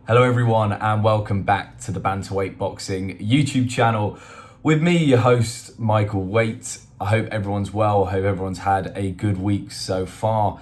Hello everyone and welcome back to the Bantamweight Boxing YouTube channel with me, your host, Michael Waite. I hope everyone's well, I hope everyone's had a good week so far.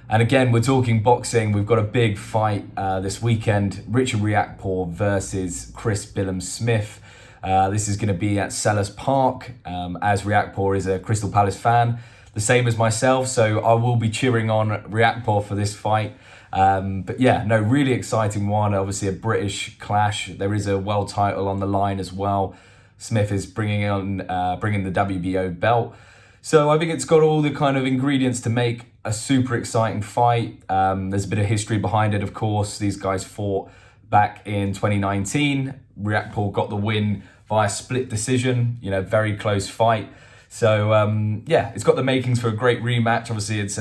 And again, we're talking boxing. We've got a big fight this weekend, Richard Riakporhe versus Chris Billam-Smith. This is going to be at Selhurst Park, as Riakporhe is a Crystal Palace fan, the same as myself, so I will be cheering on Riakporhe for this fight. But yeah, no, really exciting one. Obviously a British clash. There is a world title on the line as well. Smith is bringing the WBO belt. So I think it's got all the kind of ingredients to make a super exciting fight. There's a bit of history behind it, of course. These guys fought back in 2019. Riakporhe got the win via split decision, very close fight. So yeah, it's got the makings for a great rematch. Obviously it's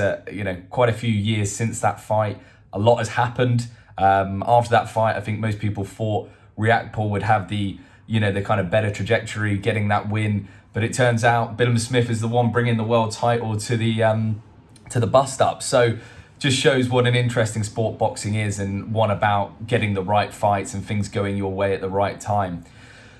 quite a few years since that fight. A lot has happened. After that fight, I think most people thought Riakporhe would have the kind of better trajectory, getting that win. But it turns out Billam-Smith is the one bringing the world title to the bust up. So just shows what an interesting sport boxing is, and one about getting the right fights and things going your way at the right time.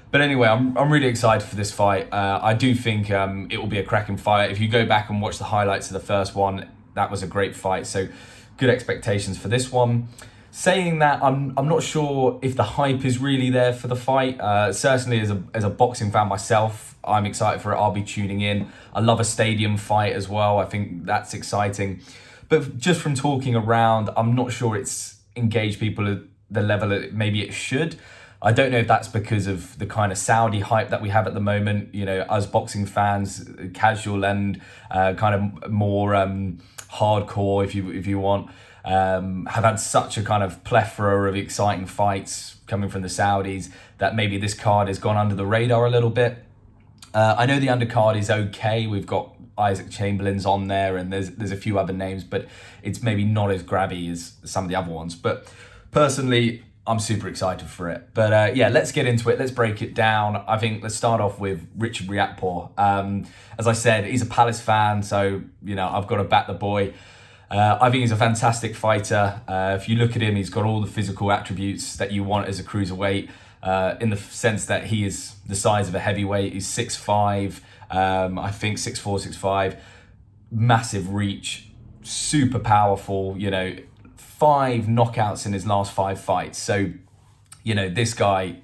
But anyway, I'm really excited for this fight. I do think it will be a cracking fight. If you go back and watch the highlights of the first one, that was a great fight. So good expectations for this one. Saying that, I'm not sure if the hype is really there for the fight. Certainly as a boxing fan myself, I'm excited for it. I'll be tuning in. I love a stadium fight as well. I think that's exciting. But just from talking around, I'm not sure it's engaged people at the level that maybe it should. I don't know if that's because of the kind of Saudi hype that we have at the moment. Us boxing fans, casual and kind of more hardcore, if you want, have had such a kind of plethora of exciting fights coming from the Saudis that maybe this card has gone under the radar a little bit. I know the undercard is okay. We've got Isaac Chamberlain's on there, and there's a few other names, but it's maybe not as grabby as some of the other ones. But personally, I'm super excited for it. But yeah, let's get into it. Let's break it down. I think let's start off with Richard Riakporhe. As I said, he's a Palace fan, so I've got to back the boy. I think he's a fantastic fighter. If you look at him, he's got all the physical attributes that you want as a cruiserweight, in the sense that he is the size of a heavyweight. He's 6'5", I think 6'4", 6'5", massive reach, super powerful, 5 knockouts in his last 5 fights. So, this guy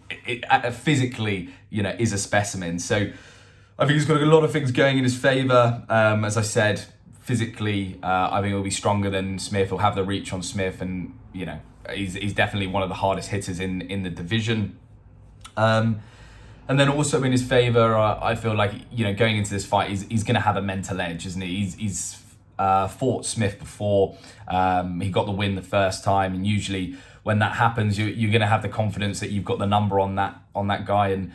physically, is a specimen. So I think he's got a lot of things going in his favor. As I said, physically, I think he'll be stronger than Smith. He'll have the reach on Smith, and he's definitely one of the hardest hitters in the division. And then also in his favor, I feel like going into this fight, he's going to have a mental edge, isn't he? He's fought Smith before. He got the win the first time, and usually when that happens, you're going to have the confidence that you've got the number on that guy, and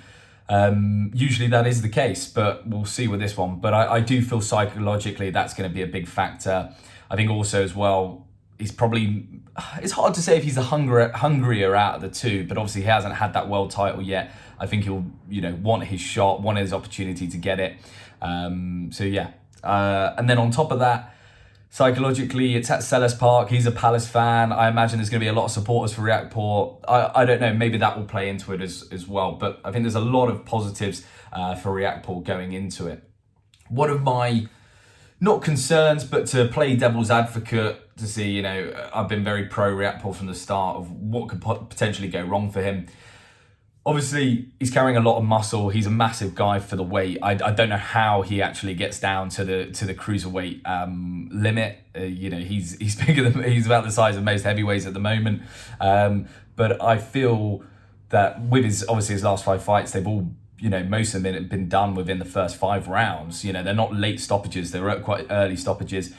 usually that is the case. But we'll see with this one. But I do feel psychologically that's going to be a big factor. I think also as well, it's hard to say if he's the hungrier out of the two, but obviously he hasn't had that world title yet. I think he'll want his shot, want his opportunity to get it. So yeah. And then on top of that, psychologically, it's at Selhurst Park. He's a Palace fan. I imagine there's going to be a lot of supporters for Riakporhe. I don't know, maybe that will play into it as well. But I think there's a lot of positives for Riakporhe going into it. One of my, not concerns, but to play devil's advocate, to see, I've been very pro Riakporhe from the start of what could potentially go wrong for him. Obviously, he's carrying a lot of muscle. He's a massive guy for the weight. I don't know how he actually gets down to the cruiserweight limit. He's bigger than, he's about the size of most heavyweights at the moment. But I feel that with his last 5 fights, they've all most of them have been done within the first 5 rounds. They're not late stoppages. They're quite early stoppages.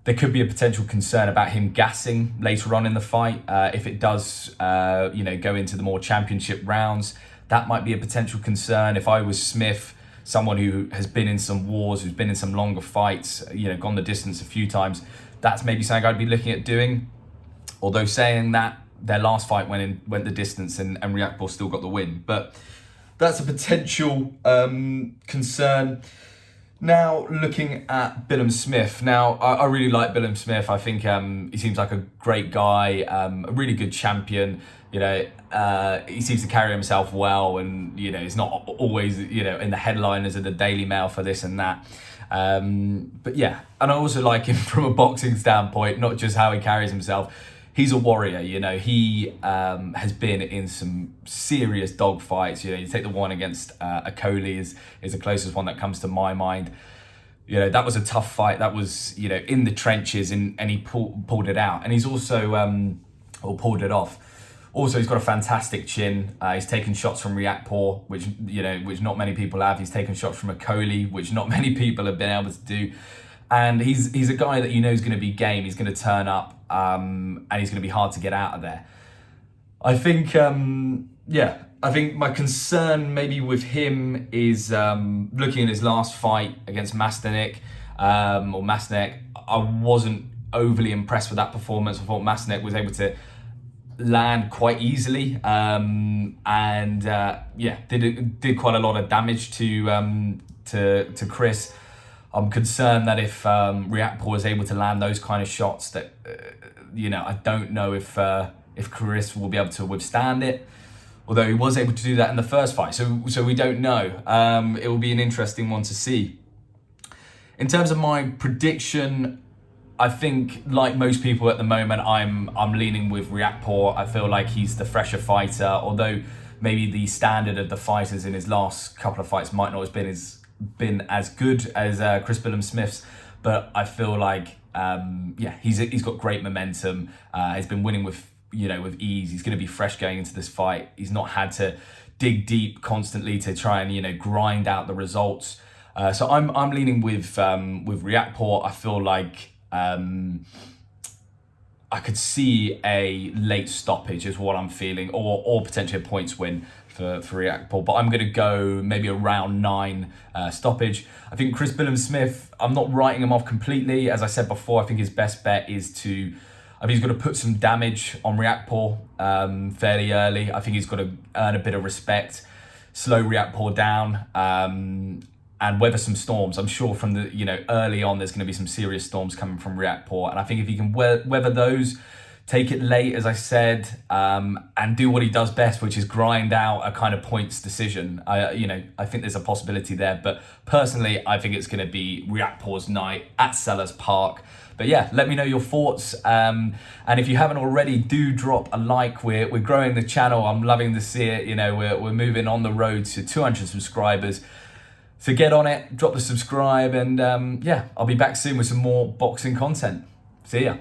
There could be a potential concern about him gassing later on in the fight. If it does, go into the more championship rounds, that might be a potential concern. If I was Smith, someone who has been in some wars, who's been in some longer fights, gone the distance a few times, that's maybe something I'd be looking at doing. Although saying that, their last fight went the distance, and Riakporhe still got the win. But that's a potential concern. Now, looking at Billam-Smith. Now, I really like Billam-Smith. I think he seems like a great guy, a really good champion. He seems to carry himself well, and he's not always in the headliners of the Daily Mail for this and that. But yeah, and I also like him from a boxing standpoint, not just how he carries himself. He's a warrior. He has been in some serious dogfights. You take the one against Akoli is the closest one that comes to my mind. That was a tough fight. That was in the trenches, and he pulled it out. And he's also or pulled it off. Also, he's got a fantastic chin. He's taken shots from Riakporhe, which not many people have. He's taken shots from Akoli, which not many people have been able to do. And he's a guy that is going to be game. He's going to turn up, and he's going to be hard to get out of there. I think, I think my concern maybe with him is looking at his last fight against Masneck. I wasn't overly impressed with that performance. I thought Masneck was able to land quite easily, did quite a lot of damage to Chris. I'm concerned that if Riakporhe is able to land those kind of shots, that I don't know if Chris will be able to withstand it. Although he was able to do that in the first fight, so we don't know. It will be an interesting one to see. In terms of my prediction, I think, like most people at the moment, I'm leaning with Riakporhe. I feel like he's the fresher fighter, although maybe the standard of the fighters in his last couple of fights might not have been as good as Chris Billam-Smith's. But I feel like he's got great momentum. He's been winning with ease. He's going to be fresh going into this fight. He's not had to dig deep constantly to try and grind out the results. So I'm leaning with Riakporhe. I feel like I could see a late stoppage is what I'm feeling, or potentially a points win for Riakporhe, but I'm going to go maybe a round 9 stoppage. I think Chris Billam-Smith, I'm not writing him off completely. As I said before, I think his best bet is he's got to put some damage on Riakporhe fairly early. I think he's got to earn a bit of respect, slow Riakporhe down, and weather some storms. I'm sure from the early on there's going to be some serious storms coming from Riakporhe, and I think if he can weather those, take it late, as I said, and do what he does best, which is grind out a kind of points decision. I think there's a possibility there, but personally, I think it's going to be Riakporhe's night at Selhurst Park. But yeah, let me know your thoughts, and if you haven't already, do drop a like. We're growing the channel. I'm loving to see it. We're moving on the road to 200 subscribers. So get on it, drop the subscribe, and I'll be back soon with some more boxing content. See ya.